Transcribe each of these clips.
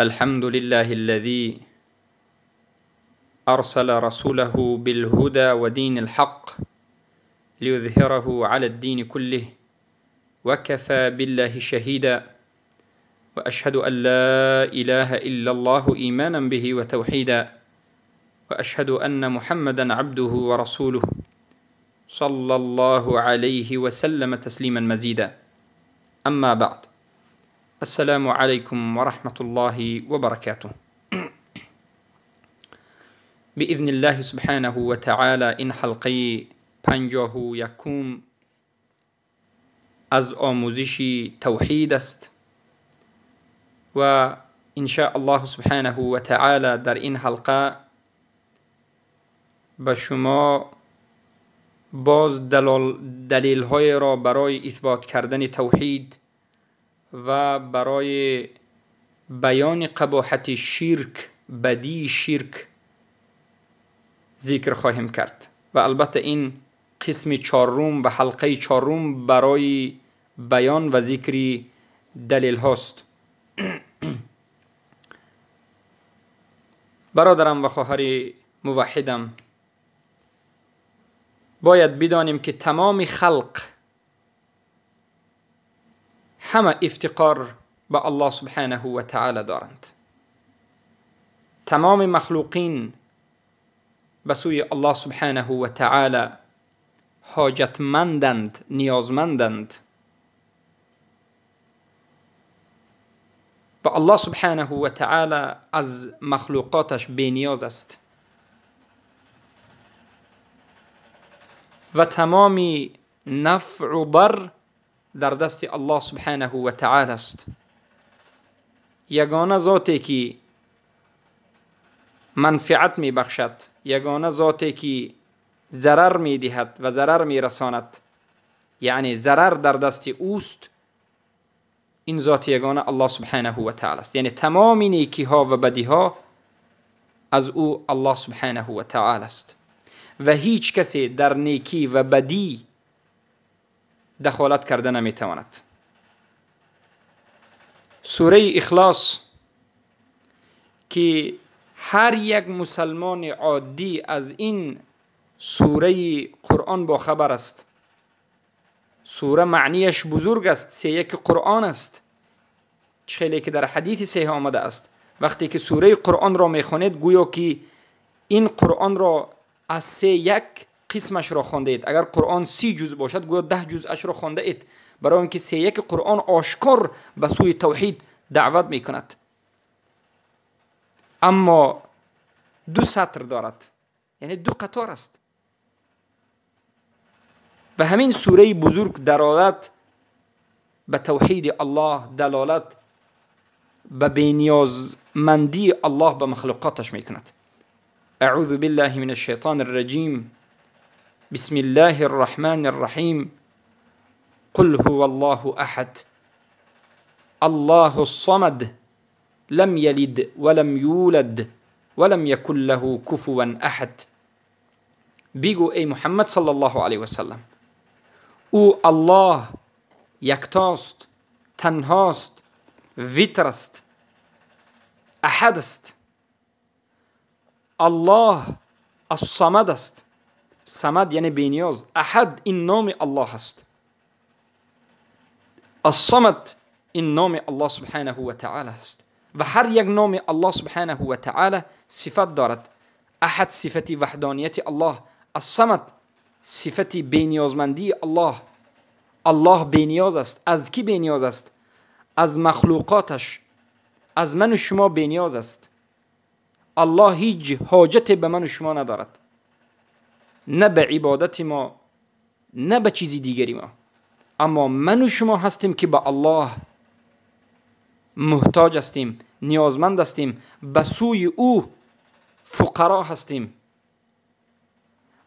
الحمد لله الذي أرسل رسوله بالهدى ودين الحق ليظهره على الدين كله وكفى بالله شهيدا وأشهد أن لا إله إلا الله إيمانا به وتوحيدا وأشهد أن محمدا عبده ورسوله صلى الله عليه وسلم تسليما مزيدا. أما بعد، السلام عليكم ورحمة الله وبركاته. بإذن الله سبحانه وتعالى این حلقه 51 از آموزش توحید است و ان شاء الله سبحانه و تعالی در این حلقه به شما باز دلیل های را برای اثبات کردن توحید و برای بیان قباحت شرک، بدی شرک ذکر خواهیم کرد و البته این قسم چهارم و حلقه چهارم برای بیان و ذکر دلیل هاست. برادرم و خواهر موحدم، باید بدانیم که تمام خلق همه افتقار به الله سبحانه و تعالی دارند. تمام مخلوقین به سوی الله سبحانه و تعالی حاجتمندند، نیازمندند. به الله سبحانه و تعالی از مخلوقاتش بینیاز است و تمام نفع و ضر در دست الله سبحانه و تعالی است. یگانه ذاتی که منفعت می بخشد، یگانه ذاتی که ضرر می دهد و ضرر می رساند، یعنی ضرر در دست اوست، این ذات یگانه الله سبحانه و تعالی است. یعنی تمام نیکی ها و بدی ها از او الله سبحانه و تعالی است و هیچ کسی در نیکی و بدی دخالت کرده نمی تواند. سوره اخلاص که هر یک مسلمان عادی از این سوره قرآن با خبر است. سوره معنیش بزرگ است، 31 قرآن است، خیلی که در حدیث صحیح آمده است. وقتی که سوره قرآن را میخوانید گویا که این قرآن را از 31 قسمش را خوانده اید. اگر قرآن 30 جزء باشد گویا 10 جزءش را خوانده اید، برای اینکه 31 قرآن آشکار به سوی توحید دعوت میکند. اما 2 سطر دارد، یعنی 2 قطار است و همین سوره بزرگ دلالت به توحید الله، دلالت به بی‌نیازمندی الله به مخلوقاتش میکند. اعوذ بالله من الشیطان الرجیم. بسم الله الرحمن الرحیم. قل هو الله احد الله الصمد لم يلد ولم يولد ولم يكن له كفوا احد. بگو ای محمد صلی الله علیه و سلم، او الله یکتاست، تنهاست، ویتر است، احد است. الله الصمد است. صمد یعنی بینیاز. احد این نام الله است. الصمد این نام الله سبحانه و تعالی است و هر یک نام الله سبحانه و تعالی صفت دارد. احد صفت وحدانیت الله، الصمد صفت بینیازمندی الله. الله بینیاز است. از کی بینیاز است؟ از مخلوقاتش، از من و شما بینیاز است. الله هیچ حاجت به من و شما ندارد، نه به عبادت ما نه به چیزی دیگری ما. اما من و شما هستیم که به الله محتاج هستیم، نیازمند هستیم، به سوی او فقرا هستیم.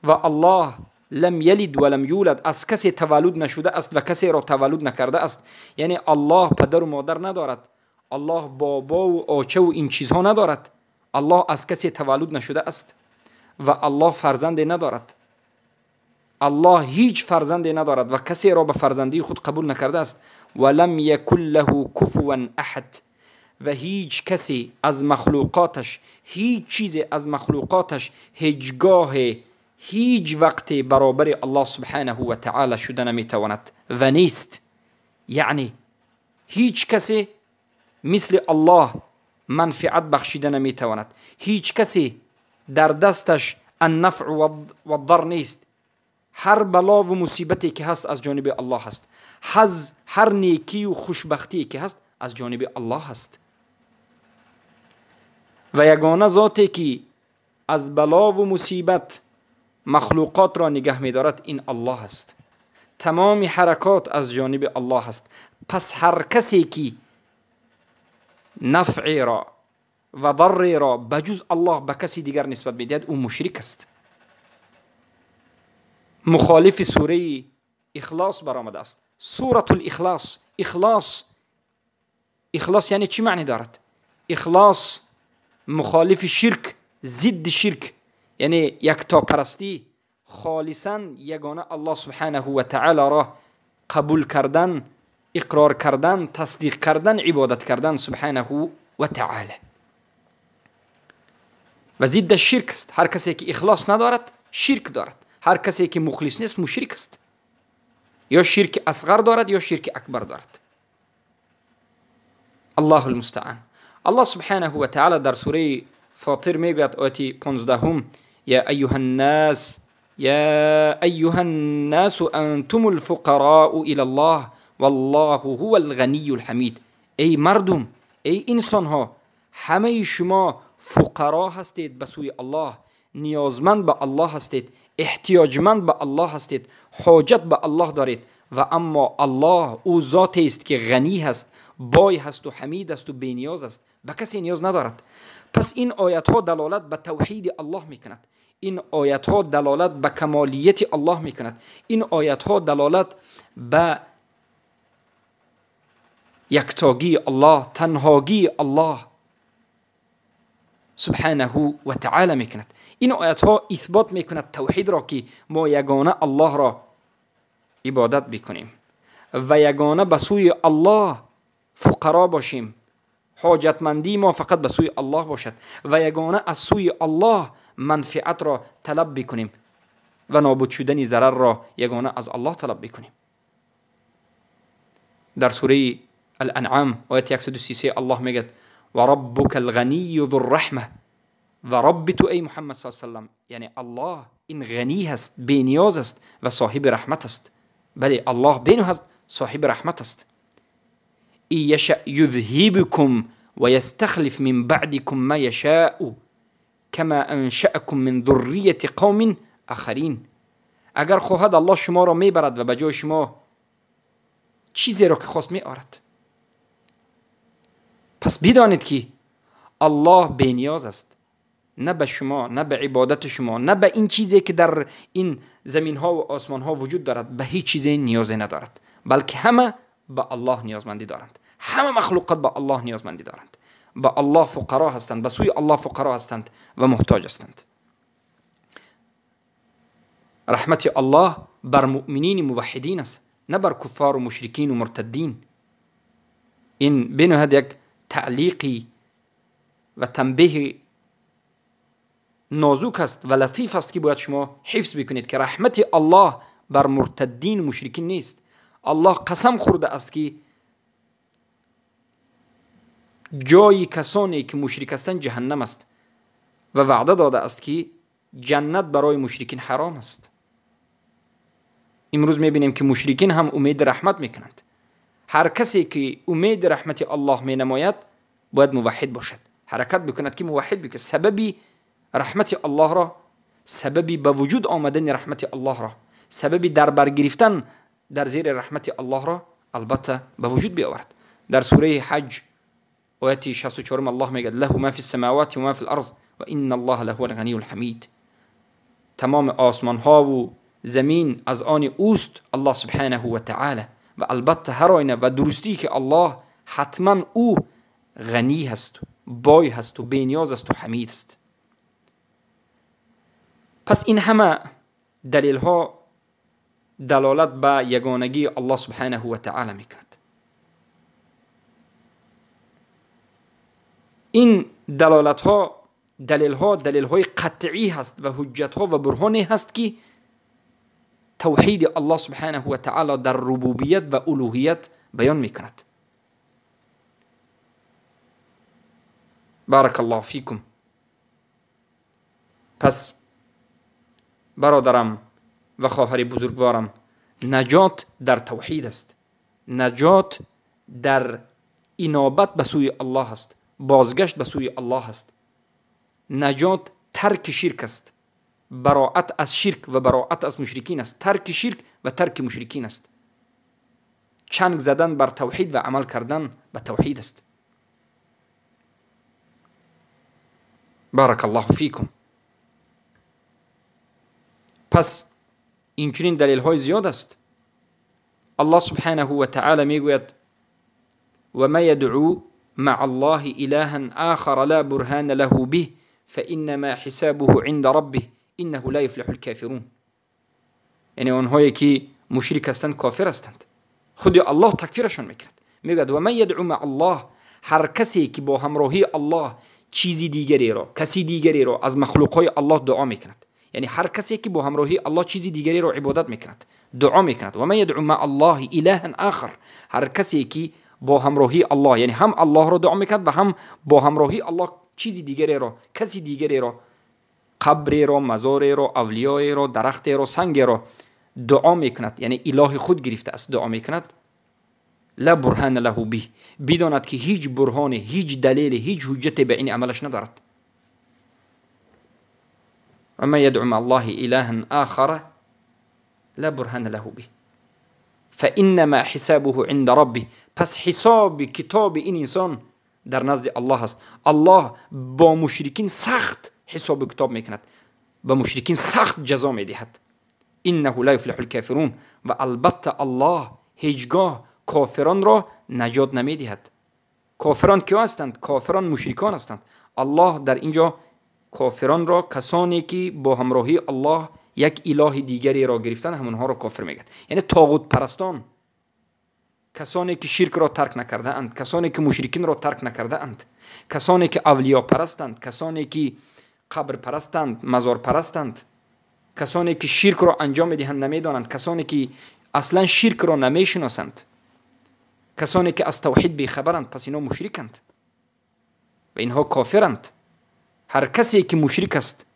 و الله لم یلد ولم یولد، از کسی تولد نشده است و کسی را تولد نکرده است. یعنی الله پدر و مادر ندارد، الله بابا و آچه و این چیزها ندارد. الله از کسی تولد نشده است و الله فرزند ندارد. الله هیچ فرزندی ندارد و کسی را به فرزندی خود قبول نکرده است. ولم یکن له کفوا احد، و هیچ کسی از مخلوقاتش، هیچ چیزی از مخلوقاتش هیچگاه هیچ وقت برابر الله سبحانه و تعالی شده نمیتواند و نیست. یعنی هیچ کسی مثل الله منفعت بخشیده نمیتواند. هیچ کسی در دستش النفع و الضر نیست. هر بلا و مصیبتی که هست از جانب الله هست. هر نیکی و خوشبختی که هست از جانب الله هست. و یگانه ذاتی که از بلا و مصیبت مخلوقات را نگه می‌دارد این الله است. تمام حرکات از جانب الله است. پس هر کسی که نفع را و ضر را بجز الله به کسی دیگر نسبت می‌دهد او مشرک است. مخالف سوره اخلاص برآمده است. سوره الاخلاص. اخلاص یعنی چی معنی دارد؟ اخلاص مخالف شرک، ضد شرک، یعنی یکتاپرستی، خالصا یگانه الله سبحانه و تعالی را قبول کردن، اقرار کردن، تصدیق کردن، عبادت کردن سبحانه و تعالی. و ضد شرک است. هر کسی که اخلاص ندارد شرک دارد. هر کسی که مخلص نیست مشرک است. یا شرک اصغر دارد یا شرک اکبر دارد. الله المستعان. الله سبحانه و تعالی در سوره فاطر میگوید آیه 15: یا ایها الناس انتم الفقراء الى الله والله هو الغنی الحمید. ای مردم، ای انسان ها، همه شما فقرا هستید به سوی الله، نیازمند به الله هستید، احتیاجمند به الله هستید، حاجت به الله دارید. و اما الله او ذاتی است که غنی هست، بای هست و حمید است و بینیاز است، به کسی نیاز ندارد. پس این آیت ها دلالت به توحید الله میکند. این آیت ها دلالت به کمالیت الله میکند. این آیت ها دلالت به یکتاگی الله، تنهاگی الله سبحانه و تعالی میکند. این آیت ها اثبات میکند توحید را که ما یگانه الله را عبادت بکنیم و یگانه به سوی الله فقرا باشیم. حاجتمندی ما فقط به سوی الله باشد و یگانه از سوی الله منفعت را طلب بکنیم و نابود شدن ضرر را یگانه از الله طلب بکنیم. در سوره الانعام آیه 133 الله میگه و ربک الغنی ذو الرحمه. و رب تو ای محمد صلی الله علیه و سلم، یعنی الله این غنی هست، بینیاز است و صاحب رحمت است. بله، الله بینیاز صاحب رحمت است. یشاء یذهبکم و یستخلف من بعدکم ما یشاء کما انشأکم من ذریة قوم آخرین. اگر خواهد الله شما را میبرد و به جای شما چیزی را که خواست میآرد. پس بدانید که الله بینیاز است، نه به شما، نه به عبادت شما، نه به این چیزی که در این زمین ها و آسمان ها وجود دارد، به هیچ چیزی نیازی ندارد، بلکه همه به الله نیازمندی دارند. همه مخلوقات به الله نیازمندی دارند، به الله فقرا هستند، به سوی الله فقرا هستند و محتاج هستند. رحمت الله بر مؤمنین موحدین است، نه بر کفار و مشرکین و مرتدین. این بینهاد یک تعلیقی و تنبیه نازک است و لطیف است که باید شما حفظ بکنید که رحمت الله بر مرتدین و مشرکین نیست. الله قسم خورده است که جای کسانی که مشرک هستند جهنم است و وعده داده است که جنت برای مشرکین حرام است. امروز میبینیم که مشرکین هم امید رحمت میکنند. هر کسی که امید رحمت الله مینماید باید موحد باشد، حرکت بکند که موحد بکند. سببی رحمت الله را، سببی به وجود آمدن رحمت الله را، سببی در برگرفتن در زیر رحمت الله را البته به وجود بیاورد. در سوره حج آیه 64 الله میگه له ما فی السماوات و ما فی الارض و ان الله له الغنی الحمید. تمام آسمان ها و زمین از آن اوست الله سبحانه و تعالی، و البته هر آینه و درستی که الله حتما او غنی هست، بای هست و بینیاز است و حمید است. پس این همه دلیل ها دلالت به یگانگی الله سبحانه و تعالی میکند. این دلالت ها دلیل های قطعی هست و حجت ها و برهانی هست که توحید الله سبحانه و تعالی در ربوبیت و الوهیت بیان میکند. بارک الله فیکم. پس برادرم و خواهر بزرگوارم، نجات در توحید است. نجات در انابت به سوی الله است، بازگشت به سوی الله است. نجات ترک شرک است، براءت از شرک و براءت از مشرکین است. ترک شرک و ترک مشرکین است. چنگ زدن بر توحید و عمل کردن به توحید است. بارک الله فیکم. پس اینچنین دلیل های زیاد است. الله سبحانه و تعالی میگوید و ما یدعو مع الله إلها آخر لا برهان له به فإنما حسابه عند ربه إنه لا يفلح الكافرون. یعنی اونهایی که مشرک هستند کافر هستند. خود الله تکفیرشون میکند. میگوید و من یدعو مع الله، هر کسی که با همراهی الله چیزی دیگری را، کسی دیگری را از مخلوقهای الله دعا میکند. یعنی هر کسی که با همراهی الله چیزی دیگری را عبادت میکند، دعا میکند. و من یدعو مع الله إلها آخر، هر کسی که با همراهی الله، یعنی هم الله را دعا میکند و هم با همراهی الله چیزی دیگری را، کسی دیگری را، قبری را، مزاری را، اولیای را، درختی را، سنگ را دعا میکند، یعنی اله خود گرفته است دعا میکند، لا برهان له به، بداند که هیچ برهان، هیچ دلیل، هیچ حجت به این عملش ندارد. و من یدعو مع الله إلها آخر لا برهان له به فإنما حسابه عند ربه، پس حساب کتاب این انسان در نزد الله است. الله با مشرکین سخت حساب کتاب میکند، با مشرکین سخت جزا میدهد. انه لا یفلح الکافرون، و البته الله هیچگاه کافران را نجات نمیدهد. کافران کیا هستند؟ کافران مشرکان هستند. الله در اینجا کافران را، کسانی که با همراهی الله یک اله دیگری را گرفتن، همونها را کافر میگن. یعنی طاغوت پرستان، کسانی که شرک را ترک نکرده اند، کسانی که مشرکین را ترک نکرده اند، کسانی که اولیا پرستند، کسانی که قبر پرستند، مزار پرستند، کسانی که شرک را انجام میدهند نمیدانند، کسانی که اصلا شرک را نمیشناسند، کسانی که از توحید بیخبرند، پس اینا مشرکند و اینها کافرند. هر کسی که مشرک است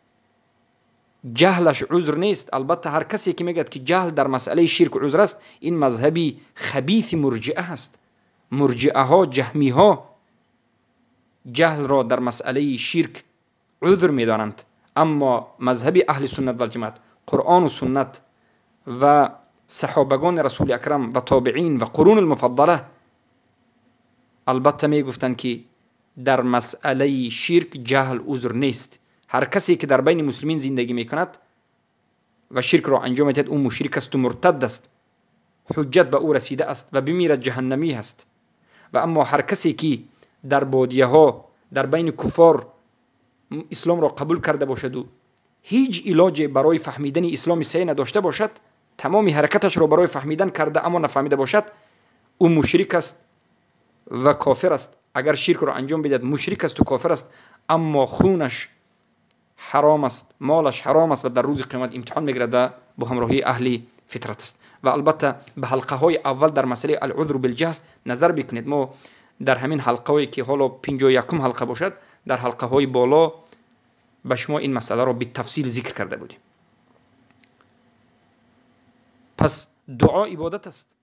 جهلش عذر نیست. البته هر کسی که میگه که جهل در مسئله شرک عذر است، این مذهبی خبیث مرجئه است. مرجئه ها، جهمی ها جهل را در مسئله شرک عذر میدانند، اما مذهبی اهل سنت و الجماعت، قرآن و سنت و صحابگان رسول اکرم و تابعین و قرون المفضله البته میگفتند که در مسئله شرک جهل عذر نیست. هر کسی که در بین مسلمین زندگی میکند و شرک را انجام میدهد، اون مشرک است و مرتد است، حجت به او رسیده است و بمیرد جهنمی است. و اما هر کسی که در بادیه ها در بین کفار اسلام را قبول کرده باشد و هیچ علاج برای فهمیدن اسلام صحیح نداشته باشد، تمام حرکتش را برای فهمیدن کرده اما نفهمیده باشد، او مشرک است و کافر است. اگر شرک را انجام بدهد مشرک است و کافر است، اما خونش حرام است، مالش حرام است و در روز قیامت امتحان میگیرد و با همراهی اهل فطرت است. و البته به حلقه های اول در مسئله العذر بالجهل نظر بکنید. ما در همین حلقه هایی که حالا 51 حلقه باشد، در حلقه های بالا به شما این مسئله را به تفصیل ذکر کرده بودیم. پس دعا عبادت است.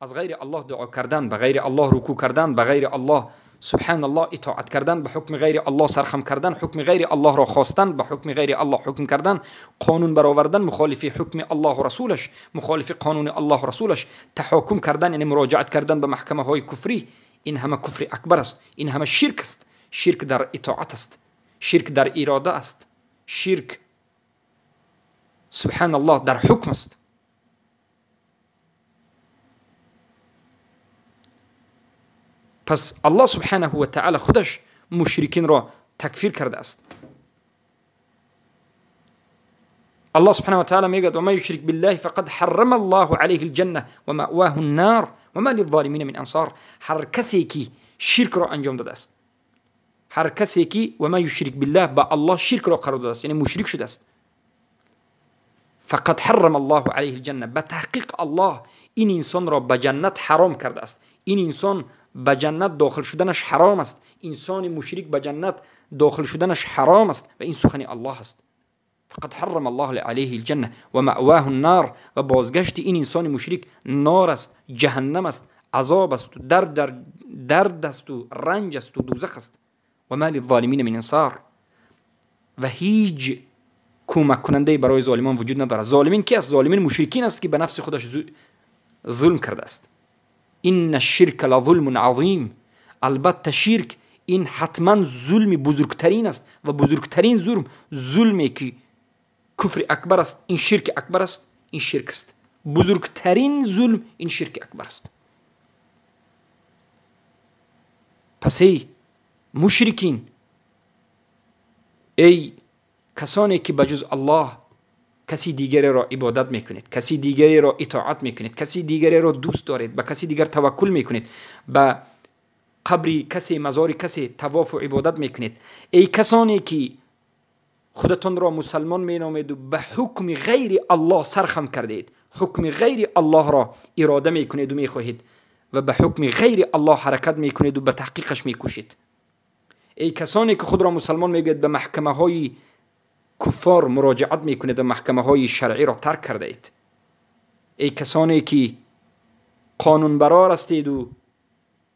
از غیر الله دعا کردن، به غیر الله رکوع کردن، به غیر الله سبحان الله اطاعت کردن، به حکم غیر الله سرخم کردن، حکم غیر الله را خواستن، به حکم غیر الله حکم کردن، قانون برآوردن مخالف حکم الله و رسولش، مخالف قانون الله و رسولش، تحاکم کردن یعنی مراجعت کردن به محکمه های کفری، این همه کفر اکبر است. این همه شرک است. شرک در اطاعت است، شرک در اراده است، شرک سبحان الله در حکم است. پس الله سبحانه و تعالی خودش مشرکین را تکفیر کرده است. الله سبحانه و تعالی میگه و ما یشرک بالله فقد حرم الله علیه الجنه و مأواه النار و ما للظالمین من انصار. هر کسی که شرک را انجام داده است هر کسی که و ما یشرک بالله با الله شرک را قرار داده است، یعنی مشرک شده است، فقط حرم الله علیه الجنه، به تحقیق الله این انسان را به جنت حرام کرده است. این انسان به جنت داخل شدنش حرام است. انسان مشرک به جنت داخل شدنش حرام است و این سخن الله است. فقد حرم الله علیه الجنه و مأواه النار، و بازگشت این انسان مشرک نار است، جهنم است، عذاب است و درد است و رنج است و دوزخ است. و ما للظالمین من انصار، و هیچ کمک کننده برای ظالمان وجود ندارد. ظالمین کی است؟ ظالمین مشرکین است که به نفس خودش ظلم کرده است. این الشرک لظلم عظیم، البته شرک این حتما ظلم بزرگترین است و بزرگترین ظلمی که کفر اکبر است، این شرک اکبر است. این شرک است بزرگترین ظلم، این شرک اکبر است. پس ای مشرکین، ای کسانی که بجز الله کسی دیگری را عبادت میکنید، کسی دیگری را اطاعت میکنید، کسی دیگری را دوست دارید، به کسی دیگر توکل میکنید، به قبری کسی، مزار کسی طواف و عبادت میکنید، ای کسانی که خودتون را مسلمان مینامید و به حکم غیر الله سرخم کردید، حکم غیر الله را اراده میکنید و میخواهید و به حکم غیر الله حرکت میکنید و به تحقیقش میکوشید، ای کسانی که خود را مسلمان میگید به محکمه های کفار مراجعت میکنید و محکمه های شرعی را ترک کرده اید، ای کسانی که قانون برار هستید و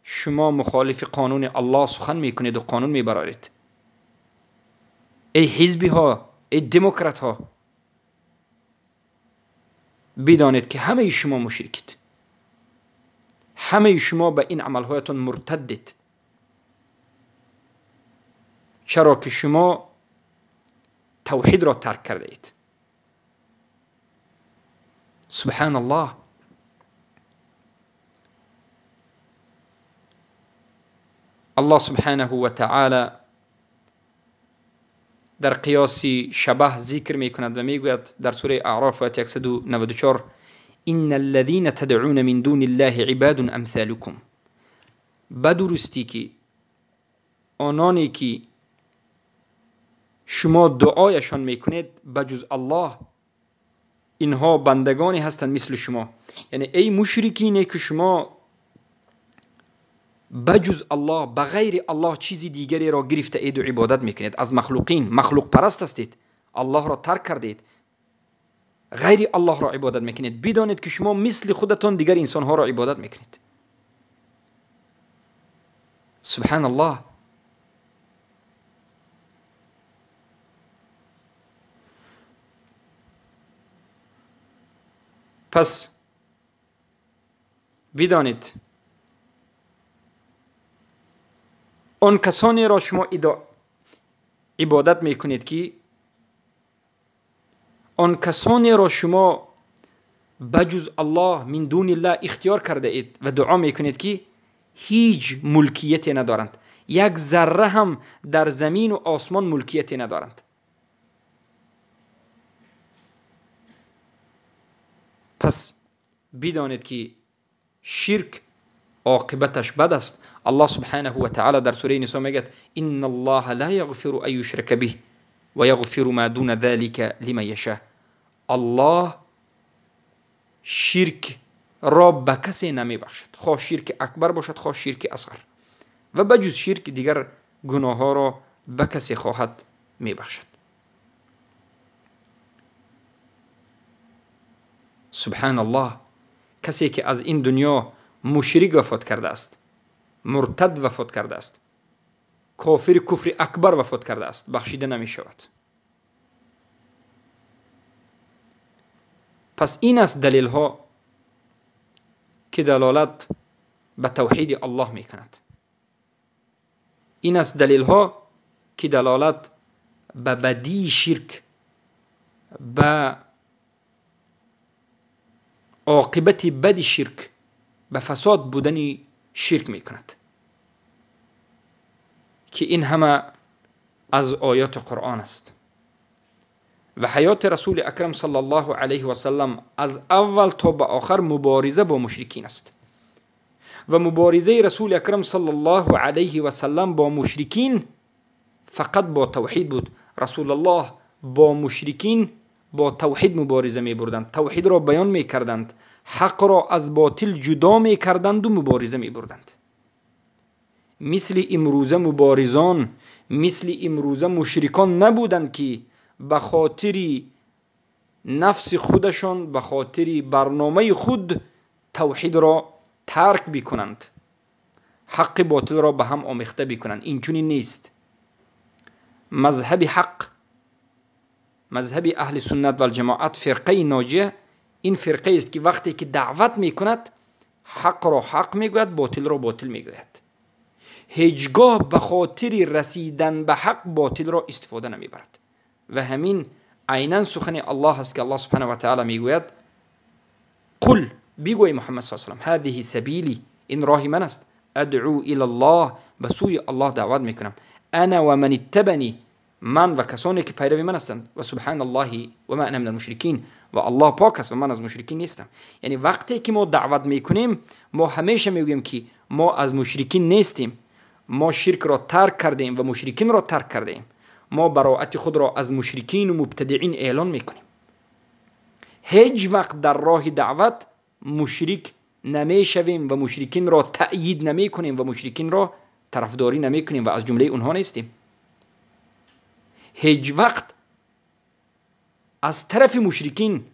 شما مخالف قانون الله سخن میکنید و قانون میبرارید، ای حزبی ها، ای دموکرات ها، بدانید که همه شما مشرکید، همه شما به این عملهایتون مرتدید، چرا که شما توحید را ترک کرده اید. سبحان الله. الله سبحانه و تعالی در قیاس شبه ذکر می کند و می گوید در سوره اعراف آیه 194: ان الذين تدعون من دون الله عباد امثالكم، بدرستی که آنانی که شما دعایشان میکنید بجز الله، اینها بندگانی هستند مثل شما. یعنی ای مشرکینی که شما بجز الله، بغیر الله چیزی دیگری را گرفته اید و عبادت میکنید، از مخلوقین مخلوق پرست هستید، الله را ترک کردید، غیر الله را عبادت میکنید، بدانید که شما مثل خودتان دیگر انسانها را عبادت میکنید. سبحان الله. پس بدانید آن کسانی را شما عبادت میکنید که آن کسانی را شما بجز الله من دون الله اختیار کرده اید و دعا میکنید که هیچ ملکیتی ندارند، یک ذره هم در زمین و آسمان ملکیتی ندارند. پس بدانید که شرک عاقبتش بد است. الله سبحانه و تعالی در سوره نساء میگه ان الله لا یغفر ان یشرک به و یغفر ما دون ذلك لمن یشاء. الله شرک را به کسی نمی بخشد، خواه شرک اکبر باشد خواه شرک اصغر، و بجز شرک دیگر گناه ها را به کسی خواهد می بخشد. سبحان الله. کسی که از این دنیا مشرک وفات کرده است، مرتد وفات کرده است، کافر کفر اکبر وفات کرده است، بخشیده نمی شود. پس این است دلیل ها که دلالت به توحید الله می کند. این است دلیل ها که دلالت به بدی شرک، به عاقبت بد شرک، به فساد بودن شرک می کند، که این همه از آیات قرآن است. و حیات رسول اکرم صلی الله علیه و سلم از اول تا به آخر مبارزه با مشرکین است، و مبارزه رسول اکرم صلی الله علیه و سلم با مشرکین فقط با توحید بود. رسول الله با مشرکین با توحید مبارزه می بردند، توحید را بیان می کردند، حق را از باطل جدا می کردند و مبارزه می بردند. مثل امروزه مبارزان، مثل امروزه مشرکان نبودند که به خاطر نفس خودشان، به خاطر برنامه خود توحید را ترک بکنند، حق باطل را به هم آمیخته بکنند. این چنین نیست. مذهب حق، مذهب اهل سنت و الجماعت، فرقه ناجیه، این فرقه است که وقتی که دعوت میکند حق را حق میگوید، باطل را باطل میگوید. هیچگاه به خاطر رسیدن به حق باطل را استفاده نمیبرد. و همین عیناً سخن الله است که الله سبحانه و تعالی میگوید قل، بگوی محمد صلی الله علیه و سلم، هذه سبیلی، این راه من است، ادعو الی الله، به سوی الله دعوت میکنم، انا و من اتبنی، من و کسانی که پیروی من هستند، و سبحان الله و ما انا من المشرکین، و الله پاک است و من از مشرکین نیستم. یعنی وقتی که ما دعوت میکنیم ما همیشه میگویم که ما از مشرکین نیستیم، ما شرک را ترک کردیم و مشرکین را ترک کردیم، ما براءت خود را از مشرکین و مبتدعین اعلان میکنیم. هیچ وقت در راه دعوت مشرک نمیشویم و مشرکین را تأیید نمیکنیم و مشرکین را طرفداری نمیکنیم و از جمله اونها نیستیم. هیچ وقت از طرف مشرکین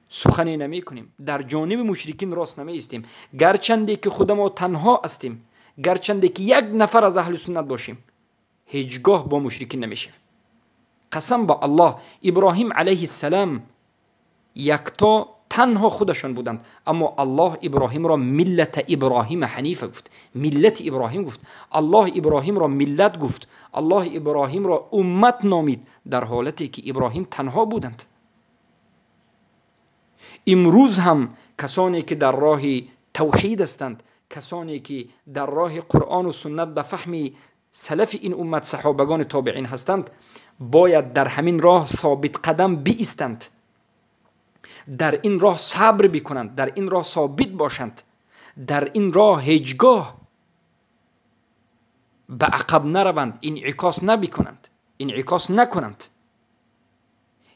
سخنی نمی کنیم، در جانب مشرکین راست نمی استیم، گرچنده که خود ما تنها استیم، گرچنده که یک نفر از اهل سنت باشیم، هیچگاه با مشرکین نمیشیم. قسم با الله، ابراهیم علیه السلام یکتا تنها خودشان بودند، اما الله ابراهیم را ملت ابراهیم حنیفه گفت، ملت ابراهیم گفت. الله ابراهیم را ملت گفت، الله ابراهیم را امت نامید، در حالتی که ابراهیم تنها بودند. امروز هم کسانی که در راه توحید هستند، کسانی که در راه قرآن و سنت به فهم سلف این امت صحابگان تابعین هستند، باید در همین راه ثابت قدم بایستند، در این راه صبر بکنند، در این راه ثابت باشند، در این راه هیچگاه به عقب نروند، انعکاس نبکنند، انعکاس نکنند،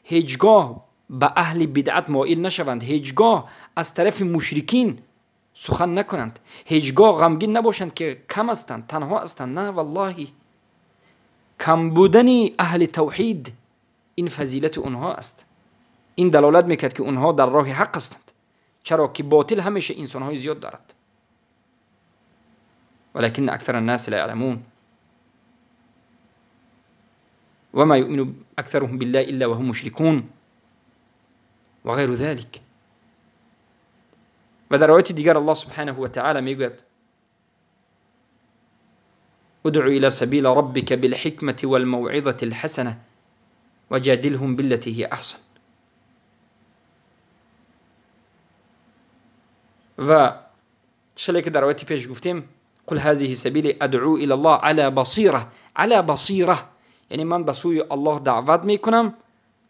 هیچگاه به اهل بدعت مائل نشوند، هیچگاه از طرف مشرکین سخن نکنند، هیچگاه غمگین نباشند که کم هستند، تنها هستند. نه والله، کم بودن اهل توحید این فضیلت اونها است. این دلالت میکرد که اونها در راه حق هستند، چرا که باطل همیشه انسانهای زیاد دارد. ولكن اکثر الناس لا يعلمون وما يؤمن اكثرهم بالله الا وهم مشركون وغير ذلك. و در آیت دیگر الله سبحانه و تعالی میگوید ادع الى سبیل ربك بالحکمة والموعظة الحسنة وجادلهم بالتي هي احسن. و چلی که در آیت پیش گفتیم قل هذه سبیل ادعو الى الله على بصیره، على بصیره یعنی من به سوی الله دعوت میکنم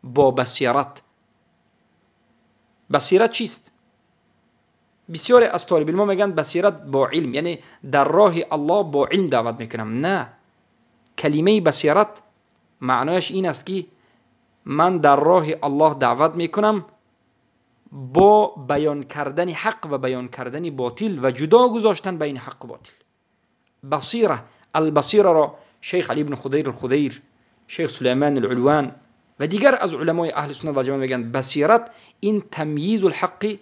با بصیرت. بصیرت چیست؟ بسیاری از طالب علم میگن بصیرت با علم، یعنی در راه الله با علم دعوت میکنم. نه، کلمه بصیرت معنایش این است که من در راه الله دعوت میکنم با بیان کردن حق و بیان کردن باطل و جدا گذاشتن بین حق و باطل. بصیره، البصیره را شیخ علی بن خضیر الخضیر، شیخ سلیمان العلوان و دیگر از علمای اهل سنت و جماعت میگن بصیرت این تمییز الحق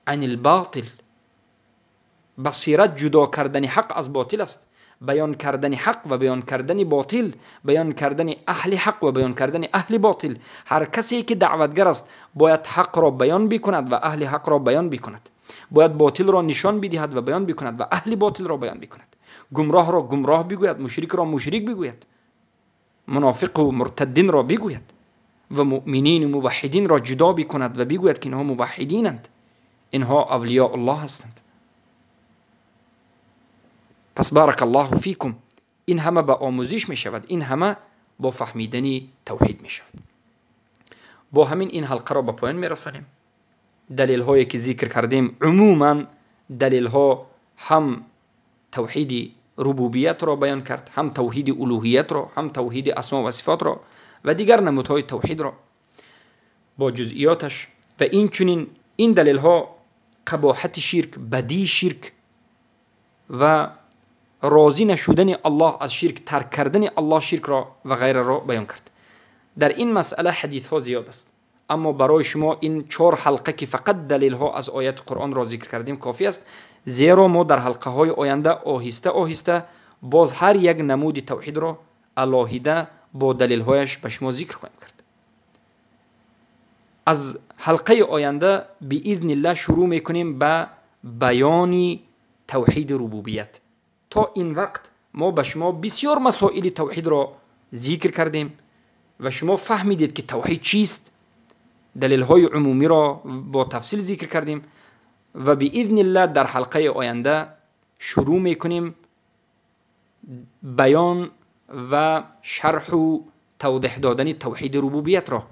عن الباطل. بصیرت جدا کردن حق از باطل است، بیان کردن حق و بیان کردن باطل، بیان کردن اهل حق و بیان کردن اهل باطل. هر کسی که دعوتگر است باید حق را بیان بکند و اهل حق را بیان بکند، باید باطل را نشان بدهد و بیان بکند و اهل باطل را بیان بکند، گمراه را گمراه بگوید، مشرک را مشرک بگوید، منافق و مرتدین را بگوید و مؤمنین و موحدین را جدا بکند و بگوید که اینها موحدینند، اینها اولیاء الله هستند. پس بارک الله فیکم، این همه با آموزش می شود، این همه با فهمیدن توحید می شود. با همین این حلقه را به پایان می رسانیم. دلیل هایی که ذکر کردیم عموما دلیل ها هم توحید ربوبیت را بیان کرد، هم توحید الوهیت را، هم توحید اسما و صفات را و دیگر نمودهای توحید را با جزئیاتش. و این چنین این دلیل ها قباحت شرک، بدی شرک و راضی نشدن الله از شرک، ترک کردن الله شرک را و غیره را بیان کرد. در این مسئله حدیث ها زیاد است، اما برای شما این 4 حلقه که فقط دلیل ها از آیات قرآن را ذکر کردیم کافی است، زیرا ما در حلقه های آینده آهسته آهسته باز هر یک نمود توحید را علاهیده با دلیل هایش به شما ذکر خواهیم کرد. از حلقه آینده باذن الله شروع میکنیم به بیان توحید ربوبیت. تا این وقت ما به شما بسیار مسائل توحید را ذکر کردیم و شما فهمیدید که توحید چیست، دلیل های عمومی را با تفصیل ذکر کردیم و باذن الله در حلقه آینده شروع میکنیم بیان و شرح و توضیح دادن توحید ربوبیت را،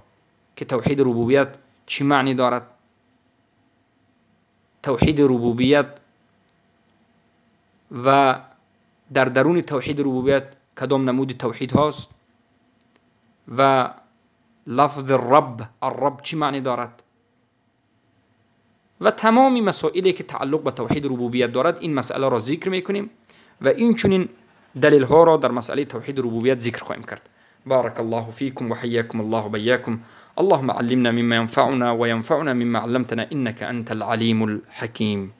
که توحید ربوبیت چی معنی دارد، توحید ربوبیت و در درون توحید ربوبیت کدام نمود توحید هاست و لفظ الرب چی معنی دارد و تمامی مسائلی که تعلق به توحید ربوبیت دارد. این مسئله را ذکر میکنیم و این چنین دلیل ها را در مسئله توحید ربوبیت ذکر خواهیم کرد. بارك الله فيكم وحياكم الله وبياكم. اللهم علمنا مما ينفعنا وينفعنا مما علمتنا إنك أنت العليم الحكيم.